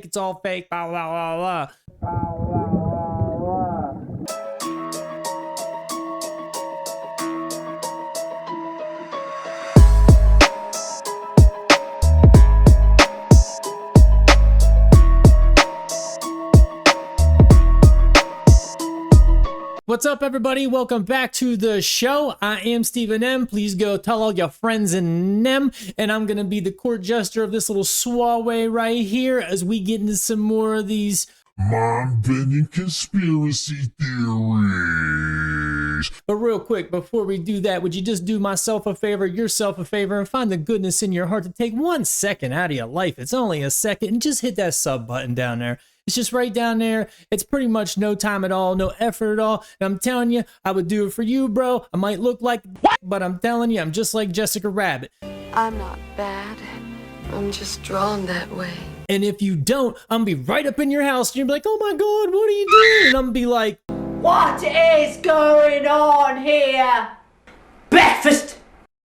It's all fake, blah, blah, blah, blah. What's up, everybody? Welcome back to the show. I am Stephen M. Please go tell all your friends in them. And I'm going to be the court jester of this little swaway right here as we get into some more of these mind-bending conspiracy theories. But real quick, before we do that, would you just do myself a favor, yourself a favor, and find the goodness in your heart to take 1 second out of your life? It's only a second, and just hit that sub button down there. It's just right down there. It's pretty much no time at all, no effort at all. And I'm telling you, I would do it for you, bro. I might look like what? But I'm telling you, I'm just like Jessica Rabbit. I'm not bad. I'm just drawn that way. And if you don't, I'm gonna be right up in your house and you'll be like, oh my God, what are you doing? And I'm gonna be like, what is going on here? Breakfast!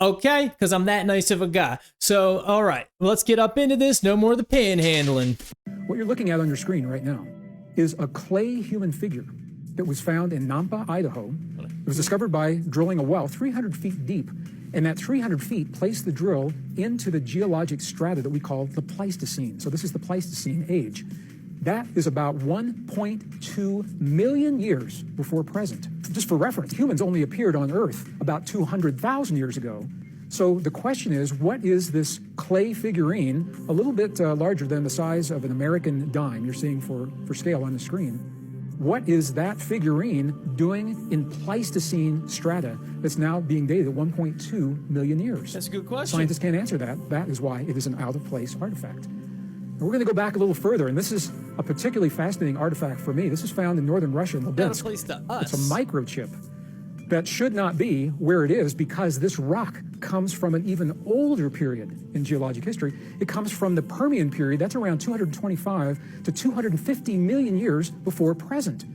okay, because I'm that nice of a guy. So, all right, let's get up into this. No more of the panhandling. What you're looking at on your screen right now is a clay human figure that was found in Nampa, Idaho. It was discovered by drilling a well 300 feet deep, and that 300 feet placed the drill into the geologic strata that we call the Pleistocene. So this is the Pleistocene age. That is about 1.2 million years before present. Just for reference, humans only appeared on Earth about 200,000 years ago. So the question is, what is this clay figurine, a little bit larger than the size of an American dime you're seeing for scale on the screen? What is that figurine doing in Pleistocene strata that's now being dated at 1.2 million years? That's a good question. Scientists can't answer that. That is why it is an out-of-place artifact. And we're going to go back a little further, and this is a particularly fascinating artifact for me. This is found in northern Russia, in Out of Lubyansk. place to us. It's a microchip that should not be where it is because this rock comes from an even older period in geologic history. It comes from the Permian period. That's around 225 to 250 million years before present.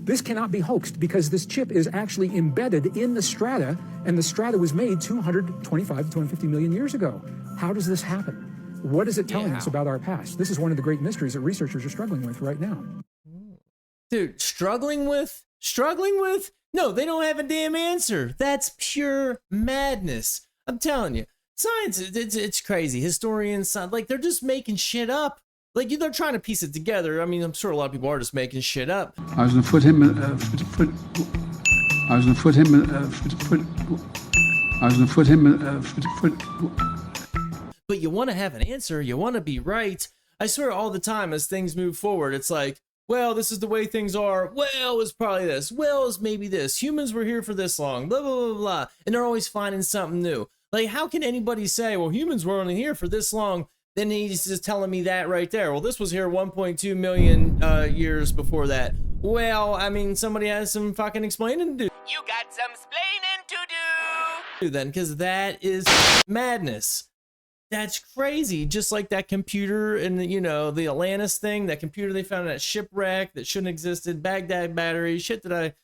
This cannot be hoaxed because this chip is actually embedded in the strata, and the strata was made 225 to 250 million years ago. How does this happen? What is it telling us about our past? This is one of the great mysteries that researchers are struggling with right now. Dude, struggling with? No, they don't have a damn answer. That's pure madness. I'm telling you, science, it's crazy. Historians, like, they're just making shit up. Like, they're trying to piece it together. I mean, I'm sure a lot of people are just making shit up. I was gonna put him in, But you want to have an answer. You want to be right. I swear all the time as things move forward, it's like, well, this is the way things are. Well, it's probably this. Well, it's maybe this. Humans were here for this long. Blah, blah, blah, blah. And they're always finding something new. Like, how can anybody say, well, humans were only here for this long? Then he's just telling me that right there. Well, this was here 1.2 million years before that. Well, I mean, somebody has some fucking explaining to do. You got some splaining to do. Then, because that is madness. That's crazy. Just like that computer and the Atlantis thing, that computer they found in that shipwreck that shouldn't have existed, Baghdad battery, shit that I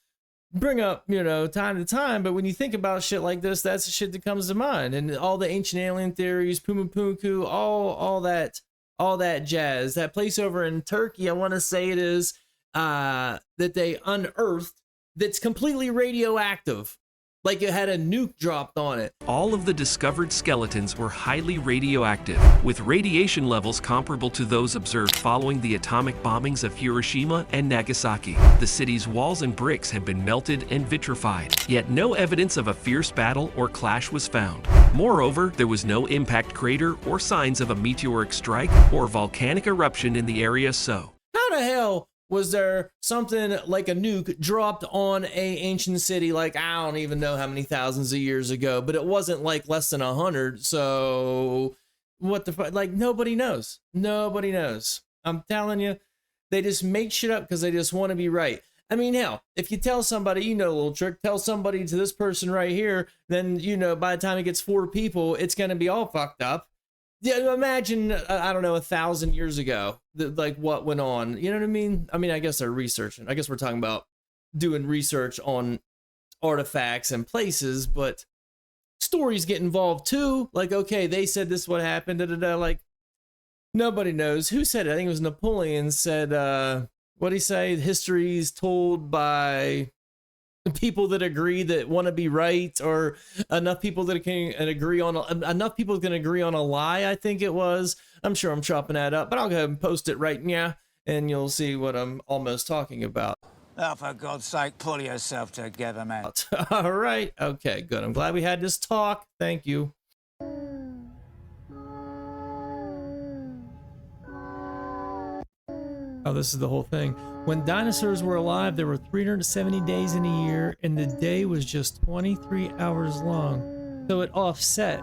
bring up, time to time. But when you think about shit like this, that's the shit that comes to mind. And all the ancient alien theories, Pumapunku, all that jazz. That place over in Turkey, I want to say it is, that they unearthed that's completely radioactive. Like it had a nuke dropped on it. All of the discovered skeletons were highly radioactive, with radiation levels comparable to those observed following the atomic bombings of Hiroshima and Nagasaki. The city's walls and bricks had been melted and vitrified, yet no evidence of a fierce battle or clash was found. Moreover, there was no impact crater or signs of a meteoric strike or volcanic eruption in the area. So, how the hell was there something like a nuke dropped on a ancient city, like, I don't even know how many thousands of years ago, but it wasn't like less than 100. So what the fuck? Like, nobody knows. Nobody knows. I'm telling you, they just make shit up because they just want to be right. I mean, hell, if you tell somebody, a little trick, tell somebody to this person right here, then, by the time it gets 4 people, it's going to be all fucked up. Yeah, imagine, I don't know, 1,000 years ago, like what went on. You know what I mean? I mean, I guess they're researching. I guess we're talking about doing research on artifacts and places, but stories get involved too. Like, okay, they said this what happened, like, Nobody knows. Who said it? I think it was Napoleon said, what'd he say? History is told by people that agree that want to be right, or enough people that can agree on enough people can agree on a lie. I think it was. I'm sure I'm chopping that up, but I'll go ahead and post it right now, and you'll see what I'm almost talking about. Oh, for God's sake, pull yourself together, man. All right. Okay, good. I'm glad we had this talk. Thank you. Oh, this is the whole thing. When dinosaurs were alive, there were 370 days in a year, and the day was just 23 hours long. So it offset.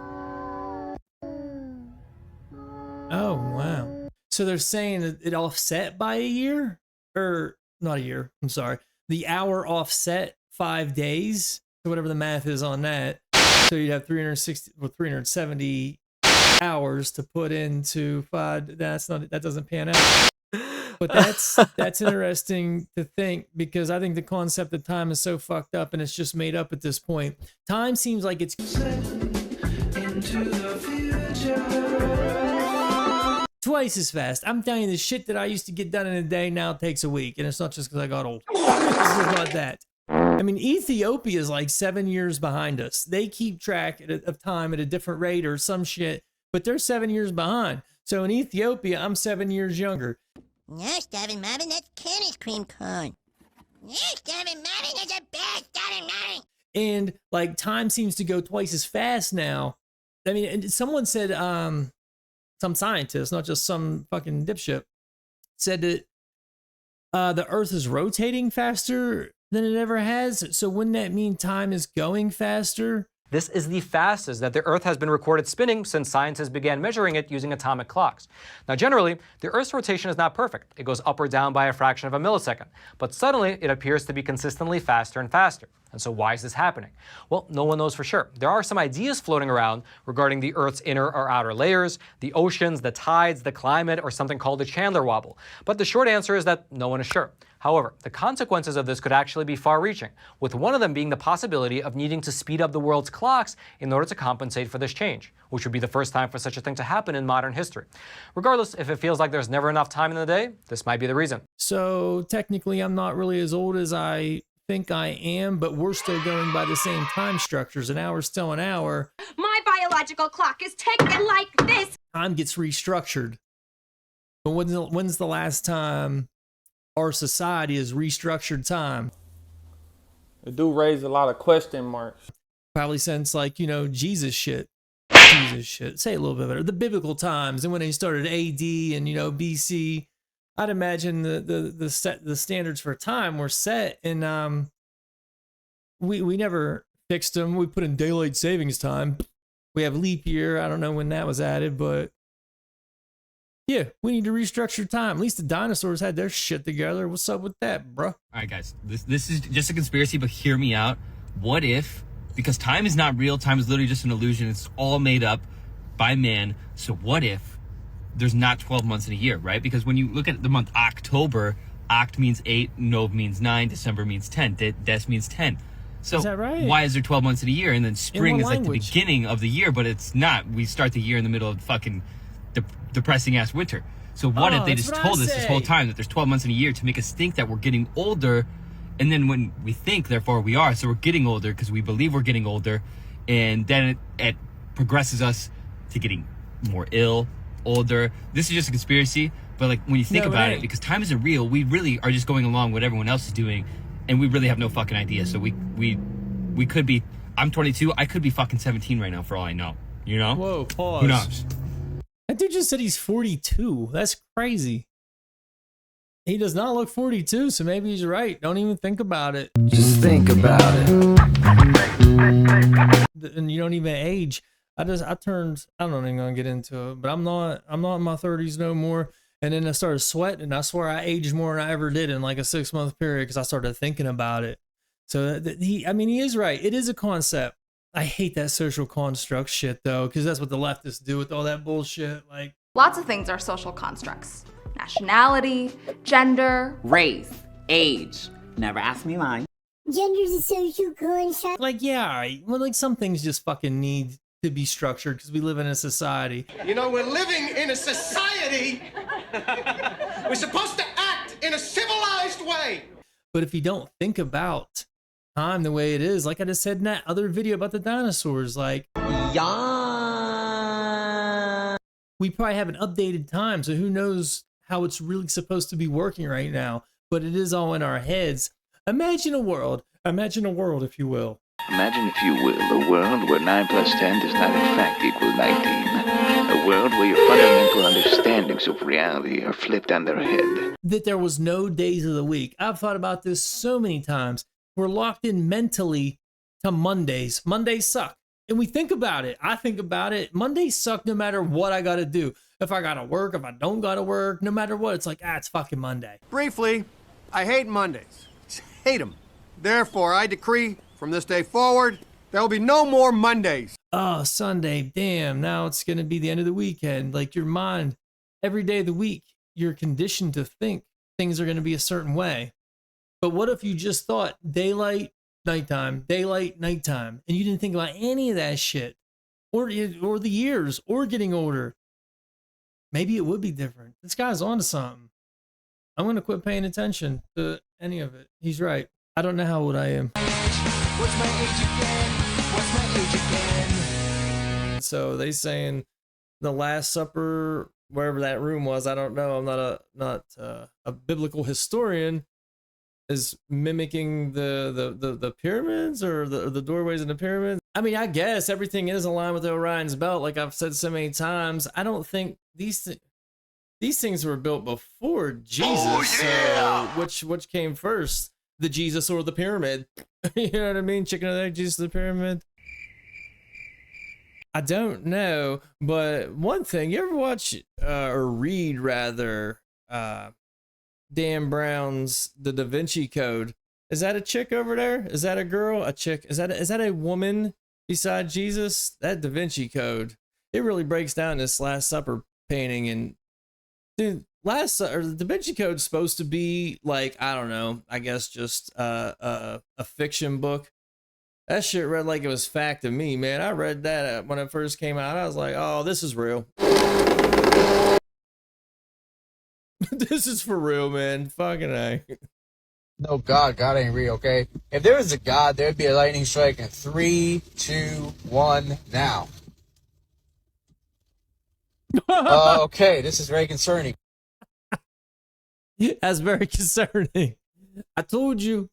Oh, wow. So they're saying that it offset by a year? Or not a year, I'm sorry. The hour offset 5 days. So whatever the math is on that. So you'd have 370 hours to put into 5. That doesn't pan out. But that's interesting to think, because I think the concept of time is so fucked up and it's just made up at this point. Time seems like it's into the future. Twice as fast. I'm telling you, the shit that I used to get done in a day now takes a week, and it's not just because I got old. It's not that. I mean, Ethiopia is like 7 years behind us. They keep track of time at a different rate or some shit, but they're 7 years behind. So in Ethiopia, I'm 7 years younger. Yes, Devin Marvin, that's Kenny's cream cone. Yes, Devin Marvin is the best, Devin Marvin. And like time seems to go twice as fast now. I mean, and someone said, some scientist, not just some fucking dipshit, said that the Earth is rotating faster than it ever has. So wouldn't that mean time is going faster? This is the fastest that the Earth has been recorded spinning since scientists began measuring it using atomic clocks. Now, generally, the Earth's rotation is not perfect. It goes up or down by a fraction of a millisecond. But suddenly, it appears to be consistently faster and faster. And so why is this happening? Well, no one knows for sure. There are some ideas floating around regarding the Earth's inner or outer layers, the oceans, the tides, the climate, or something called the Chandler wobble. But the short answer is that no one is sure. However, the consequences of this could actually be far-reaching, with one of them being the possibility of needing to speed up the world's clocks in order to compensate for this change, which would be the first time for such a thing to happen in modern history. Regardless, if it feels like there's never enough time in the day, this might be the reason. So technically, I'm not really as old as I think I am, but we're still going by the same time structures. An hour's still an hour. My biological clock is ticking like this. Time gets restructured. But when's the last time our society has restructured time? It do raise a lot of question marks. Probably since, like, Jesus shit. Say it a little bit better. The biblical times, and when they started AD and, BC. I'd imagine the standards for time were set, and we never fixed them. We put in daylight savings time. We have leap year. I don't know when that was added, but yeah, we need to restructure time. At least the dinosaurs had their shit together. What's up with that, bro? All right, guys, this is just a conspiracy, but hear me out. What if, because time is not real, time is literally just an illusion. It's all made up by man. So what if there's not 12 months in a year, right? Because when you look at the month October, Oct means 8, Nov means 9, December means 10, Des means 10. So is that right? Why is there 12 months in a year? And then spring is like the beginning of the year, but it's not. We start the year in the middle of fucking depressing ass winter. So what if they just told us this whole time that there's 12 months in a year to make us think that we're getting older, and then when we think, therefore we are, so we're getting older because we believe we're getting older, and then it progresses us to getting more ill, older. This is just a conspiracy, but like when you think about it, because time isn't real, we really are just going along what everyone else is doing, and we really have no fucking idea. So we could be, I'm 22, I could be fucking 17 right now for all I know, Whoa, pause. Who knows? That dude just said he's 42. That's crazy. He does not look 42, so maybe he's right. Don't even think about it. Just think about it. And you don't even age. I'm not even gonna get into it, but I'm not in my 30s no more. And then I started sweating, and I swear I aged more than I ever did in like a 6-month period because I started thinking about it. So he is right. It is a concept. I hate that social construct shit though, because that's what the leftists do with all that bullshit. Like, Lots of things are social constructs. Nationality, gender, race, age. Never ask me mine. Gender's a social construct. Like, yeah, all right. Well, like some things just fucking need to be structured because we live in a society. We're living in a society. society. We're supposed to act in a civilized way. But if you don't think about time the way it is, like I just said in that other video about the dinosaurs, like, we probably haven't updated time, so who knows how it's really supposed to be working right now, but it is all in our heads. Imagine a world, if you will. Imagine, if you will, a world where 9 plus 10 does not in fact equal 19. A world where your fundamental understandings of reality are flipped on their head. That there was no days of the week. I've thought about this so many times. We're locked in mentally to Mondays. Mondays suck. And we think about it. I think about it. Mondays suck no matter what I got to do. If I got to work, if I don't got to work, no matter what, it's like, it's fucking Monday. Briefly, I hate Mondays. Just hate them. Therefore, I decree from this day forward, there will be no more Mondays. Oh, Sunday. Damn. Now it's going to be the end of the weekend. Like your mind, every day of the week, you're conditioned to think things are going to be a certain way. But what if you just thought daylight, nighttime, daylight, nighttime, and you didn't think about any of that shit, or the years, or getting older? Maybe it would be different. This guy's onto something. I'm going to quit paying attention to any of it. He's right. I don't know how old I am. What's my age again? What's my age again? So they saying the Last Supper, wherever that room was, I don't know. I'm not a biblical historian. Is mimicking the pyramids or the doorways in the pyramids. I mean, I guess everything is aligned with the Orion's belt, like I've said so many times. I don't think these things were built before Jesus. Oh, yeah. So which came first, the Jesus or the pyramid? You know what I mean? Chicken or the egg, Jesus or the pyramid? I don't know, but one thing, you ever watch or read rather Dan Brown's The Da Vinci Code? Is that a chick over there? Is that a girl? A chick? Is that a woman beside Jesus? That Da Vinci Code, it really breaks down this Last Supper painting. And dude, the Da Vinci Code is supposed to be like, I don't know, I guess just a fiction book. That shit read like it was fact to me, man. I read that when it first came out. I was like, oh, this is real. This is for real, man. Fucking A. No, God ain't real, okay? If there was a God, there'd be a lightning strike in 3, 2, 1, now. Okay, this is very concerning. That's very concerning. I told you,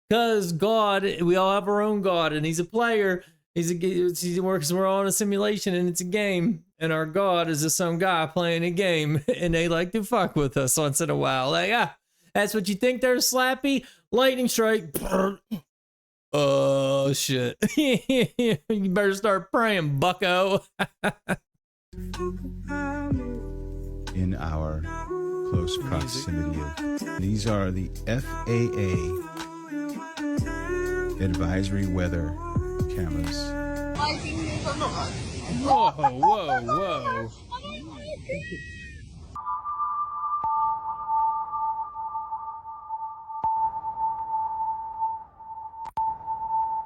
because God, we all have our own God, and he's a player. He works, we're all in a simulation, and it's a game. And our God is just some guy playing a game, and they like to fuck with us once in a while. Like, that's what you think they're slappy? Lightning strike. Oh, shit. You better start praying, bucko. In our close proximity of, these are the FAA advisory weather cameras. Whoa, whoa, whoa.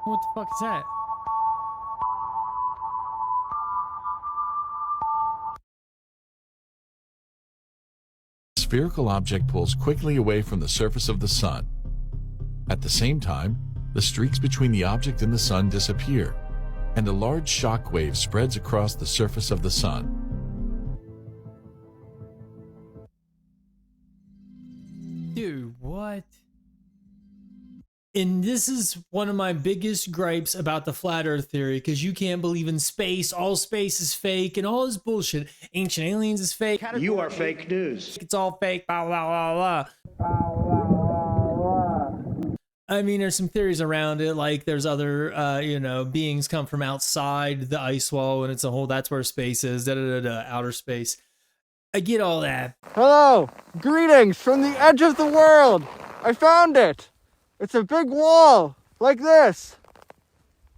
What the fuck is that? A spherical object pulls quickly away from the surface of the sun. At the same time, the streaks between the object and the sun disappear, and a large shock wave spreads across the surface of the sun. Dude, what? And this is one of my biggest gripes about the flat earth theory, because you can't believe in space. All space is fake and all this bullshit. Ancient aliens is fake. You are fake news. It's all fake, blah, blah, blah, blah. I mean, there's some theories around it, like there's other, beings come from outside the ice wall, and it's a whole, that's where space is, outer space. I get all that. Hello, greetings from the edge of the world. I found it. It's a big wall, like this.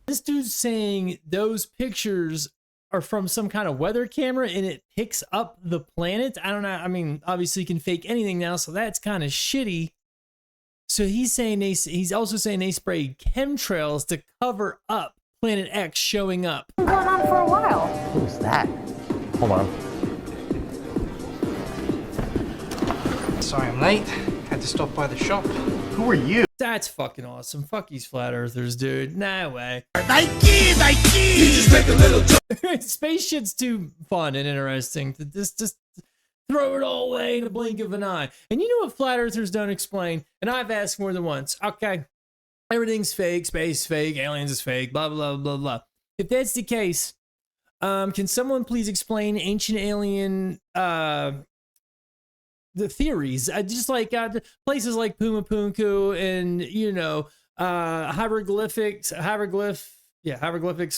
This dude's saying those pictures are from some kind of weather camera, and it picks up the planet. I don't know. I mean, obviously you can fake anything now, so that's kind of shitty. So he's saying he's also saying they sprayed chemtrails to cover up Planet X showing up. It's been going on for a while. Who's that? Hold on. Sorry I'm late. Had to stop by the shop. Who are you? That's fucking awesome. Fuck these flat earthers, dude. No way. Nike! You just make a little joke. Space shit's too fun and interesting to just throw it all away in a blink of an eye. And you know what flat earthers don't explain? And I've asked more than once. Okay, everything's fake, space fake, aliens is fake, blah, blah, blah, blah. If that's the case, can someone please explain ancient alien the theories? Just like places like Pumapunku and, you know, hieroglyphics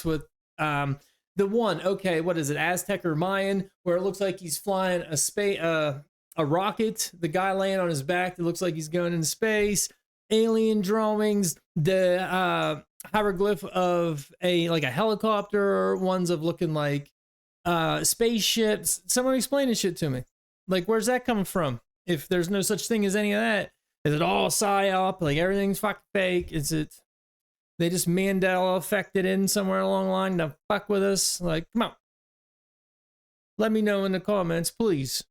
with the one, okay, what is it, Aztec or Mayan, where it looks like he's flying a rocket, the guy laying on his back that looks like he's going into space, alien drawings, the hieroglyph of a helicopter, ones of looking like spaceships. Someone explain this shit to me. Like, where's that coming from? If there's no such thing as any of that, is it all psyop? Like, everything's fucking fake? Is it they just Mandela affected in somewhere along the line to fuck with us? Like, come on. Let me know in the comments, please.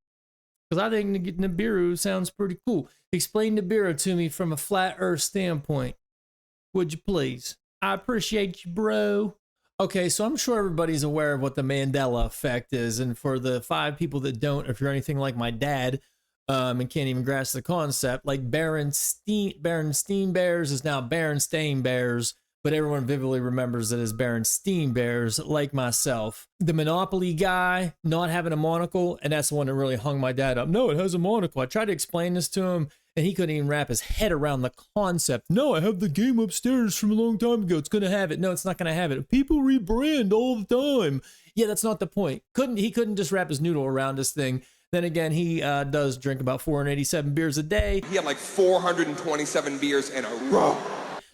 Because I think Nibiru sounds pretty cool. Explain Nibiru to me from a flat earth standpoint. Would you please? I appreciate you, bro. Okay, so I'm sure everybody's aware of what the Mandela effect is. And for the 5 people that don't, if you're anything like my dad, and can't even grasp the concept, like Berenstain Bears is now Berenstain Bears, but everyone vividly remembers it as Berenstain Bears, like myself. The Monopoly guy not having a monocle, and that's the one that really hung my dad up. No, it has a monocle. I tried to explain this to him, and he couldn't even wrap his head around the concept. No, I have the game upstairs from a long time ago. It's going to have it. No, it's not going to have it. People rebrand all the time. Yeah, that's not the point. He couldn't just wrap his noodle around this thing. Then again, he does drink about 487 beers a day. He had like 427 beers in a row.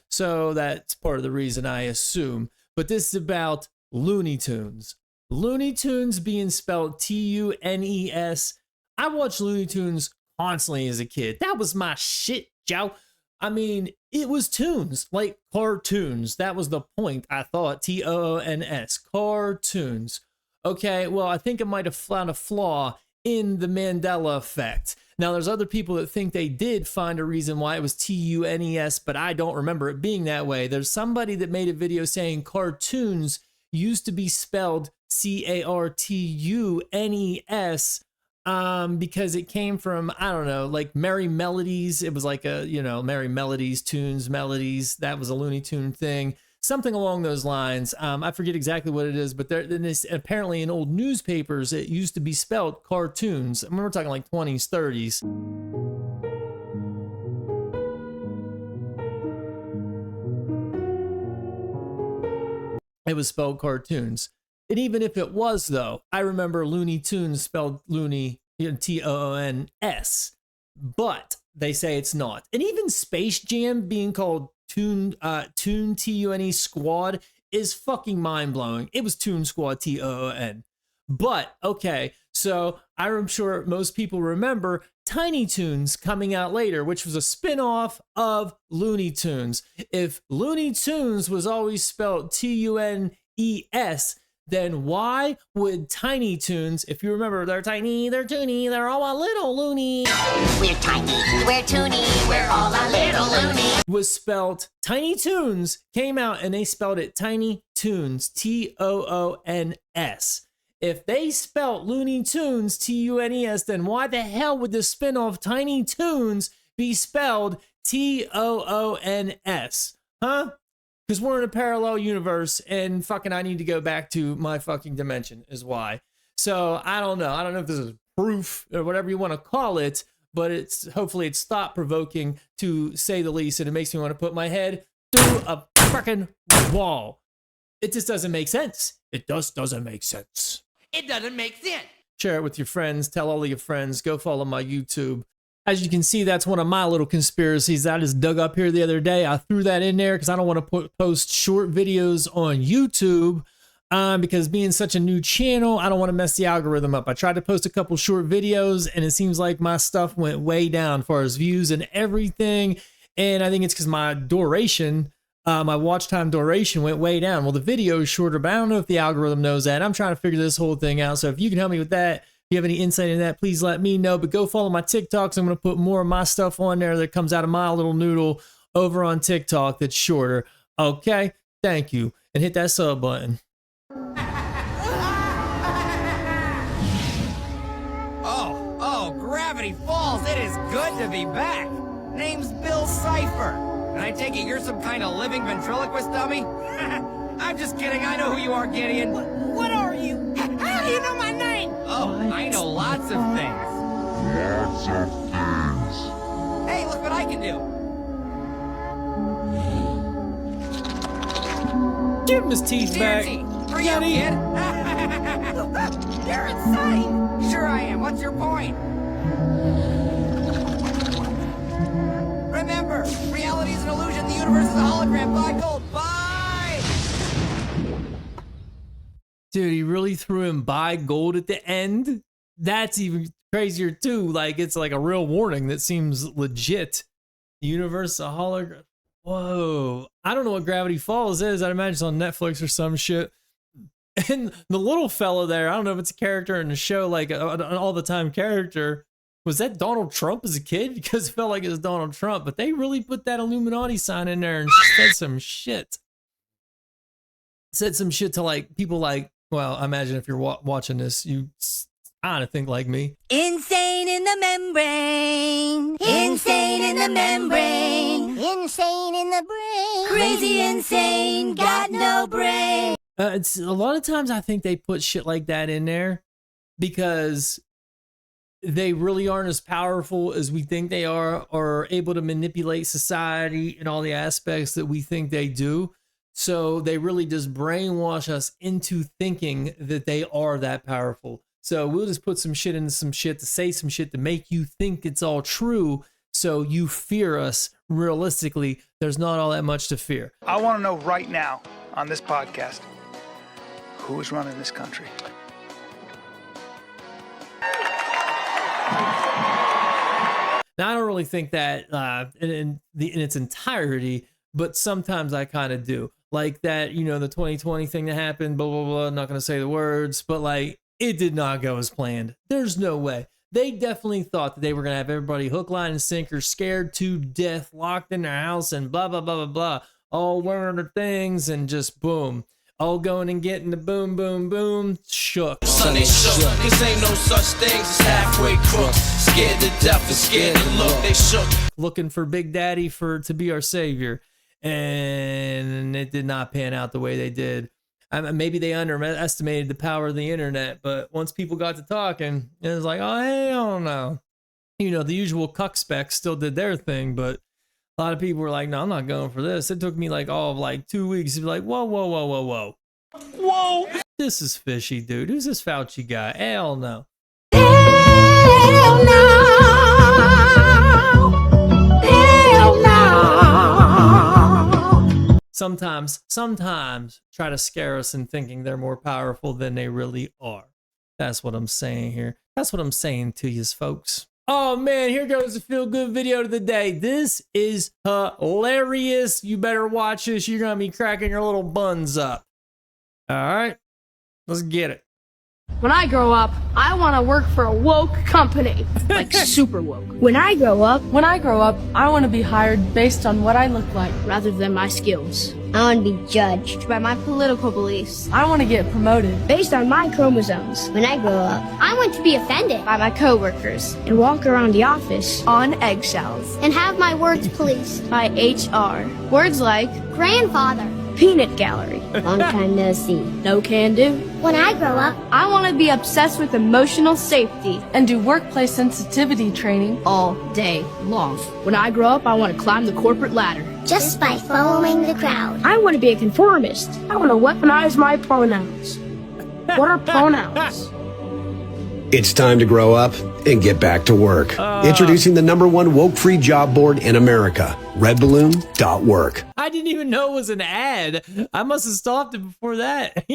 So that's part of the reason, I assume. But this is about Looney Tunes. Looney Tunes being spelled Tunes. I watched Looney Tunes constantly as a kid. That was my shit, Joe. I mean, it was tunes, like cartoons. That was the point, I thought. Toons, cartoons. Okay, well, I think I might have found a flaw in the Mandela effect. Now, there's other people that think they did find a reason why it was Tunes, but I don't remember it being that way. There's somebody that made a video saying cartoons used to be spelled Cartunes, because it came from, I don't know, like Merry Melodies. It was like a, you know, Merry Melodies, tunes, melodies. That was a Looney Tune thing. Something along those lines. I forget exactly what it is, but apparently in old newspapers, it used to be spelled cartoons. I mean, we're talking like 20s, 30s. It was spelled cartoons. And even if it was, though, I remember Looney Tunes spelled Looney, Toons, but they say it's not. And even Space Jam being called Toon Tune Squad is fucking mind-blowing. It was Toon Squad Toon. But okay, so I'm sure most people remember Tiny Toons coming out later, which was a spin-off of Looney Tunes. If Looney Tunes was always spelled Tunes, then why would Tiny Toons, if you remember, they're tiny, they're toony, they're all a little loony. We're tiny, we're toony, we're all a little loony. Was spelled Tiny Toons, came out and they spelled it Tiny Toons, Toons. If they spelled Looney Tunes, Tunes, then why the hell would the spinoff Tiny Toons be spelled Toons? Huh? Because we're in a parallel universe and fucking I need to go back to my fucking dimension is why. So I don't know. I don't know if this is proof or whatever you want to call it, but hopefully it's thought provoking to say the least. And it makes me want to put my head through a fucking wall. It just doesn't make sense. It just doesn't make sense. It doesn't make sense. Share it with your friends. Tell all of your friends. Go follow my YouTube. As you can see, that's one of my little conspiracies that I just dug up here the other day. I threw that in there because I don't want to post short videos on YouTube because being such a new channel, I don't want to mess the algorithm up. I tried to post a couple short videos and it seems like my stuff went way down as far as views and everything. And I think it's because my duration, my watch time duration went way down. Well, the video is shorter, but I don't know if the algorithm knows that. I'm trying to figure this whole thing out. So if you can help me with that, you have any insight in that, please let me know. But go follow my TikToks. I'm going to put more of my stuff on there that comes out of my little noodle over on TikTok that's shorter. Okay, thank you. And hit that sub button. Oh, Gravity Falls, it is good to be back. Name's Bill Cipher. And I take it you're some kind of living ventriloquist dummy? I'm just kidding, I know who you are, Gideon. What are you? How do you know my name? Oh, I know lots of things. Lots of things. Hey, look what I can do. Give him his teeth back. Hurry up, kid. You're insane. Sure I am. What's your point? Remember, reality is an illusion. The universe is a hologram. Buy gold. Bye. Dude, he really threw him buy gold at the end. That's even crazier too. Like, it's like a real warning that seems legit. The universe is a hologram. Whoa. I don't know what Gravity Falls is. I'd imagine it's on Netflix or some shit. And the little fellow there, I don't know if it's a character in the show, like an all the time character. Was that Donald Trump as a kid? Because it felt like it was Donald Trump, but they really put that Illuminati sign in there and said some shit. Said some shit to like people like, well, I imagine if you're watching this, you kind of think like me. Insane in the membrane. Insane in the membrane. Insane in the brain. Crazy insane, got no brain. It's a lot of times I think they put shit like that in there because they really aren't as powerful as we think they are, or able to manipulate society in all the aspects that we think they do. So they really just brainwash us into thinking that they are that powerful. So we'll just put some shit into some shit to say some shit to make you think it's all true. So you fear us. Realistically, there's not all that much to fear. I want to know right now on this podcast, who's running this country? Now, I don't really think that in its entirety, but sometimes I kind of do. Like that, you know, the 2020 thing that happened, blah, blah, blah, I'm not going to say the words, but like, it did not go as planned. There's no way. They definitely thought that they were going to have everybody hook, line, and sinker, scared to death, locked in their house, and blah, blah, blah, blah, blah, all wearing their things, and just boom. All going and getting the boom, boom, boom, shook. Son, they shook, cause ain't no such things as halfway crooks. Scared to death and scared to look, they shook. Looking for Big Daddy to be our savior. And it did not pan out the way they did. Maybe they underestimated the power of the internet, but once people got to talking, it was like, oh, hell no. You know, the usual cuck specs still did their thing, but a lot of people were like, no, I'm not going for this. It took me like all of like 2 weeks to be like, whoa, whoa, whoa, whoa, whoa. Whoa. This is fishy, dude. Who's this Fauci guy? Hell no. Hell no. Hell no. Sometimes try to scare us in thinking they're more powerful than they really are. That's what I'm saying here. That's what I'm saying to you folks. Oh man, here goes the feel good video of the day. This is hilarious. You better watch this. You're going to be cracking your little buns up. All right, let's get it. When I grow up, I want to work for a woke company, like super woke. When I grow up, I want to be hired based on what I look like rather than my skills. I want to be judged By my political beliefs. I want to get promoted based on my chromosomes. When I grow up, I want to be offended by my coworkers and walk around the office on eggshells and have my words policed by HR. Words like grandfather, peanut gallery, long time no see, no can do. When I grow up, I want to be obsessed with emotional safety and do workplace sensitivity training all day long. When I grow up, I want to climb the corporate ladder just by following the crowd. I want to be a conformist. I want to weaponize my pronouns. What are pronouns? It's time to grow up and get back to work. Introducing the #1 woke-free job board in America, redballoon.work. I didn't even know it was an ad. I must have stopped it before that.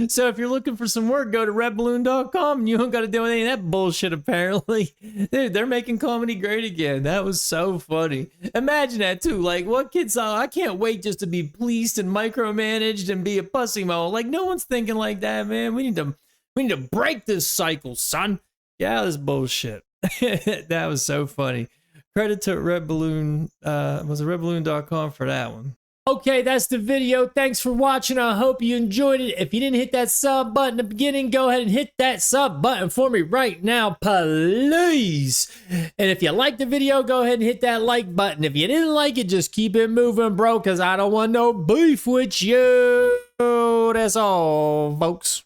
So if you're looking for some work, go to redballoon.com and you don't got to do any of that bullshit apparently. Dude, they're making comedy great again. That was so funny. Imagine that too. Like what kids saw, I can't wait just to be policed and micromanaged and be a pussy mo. Like no one's thinking like that, man. We need to We need to break this cycle, son. Yeah, this bullshit. That was so funny. Credit to Red Balloon, was it redballoon.com for that one. Okay, that's the video. Thanks for watching. I hope you enjoyed it. If you didn't hit that sub button at the beginning, go ahead and hit that sub button for me right now, please. And if you liked the video, go ahead and hit that like button. If you didn't like it, just keep it moving, bro, because I don't want no beef with you. That's all, folks.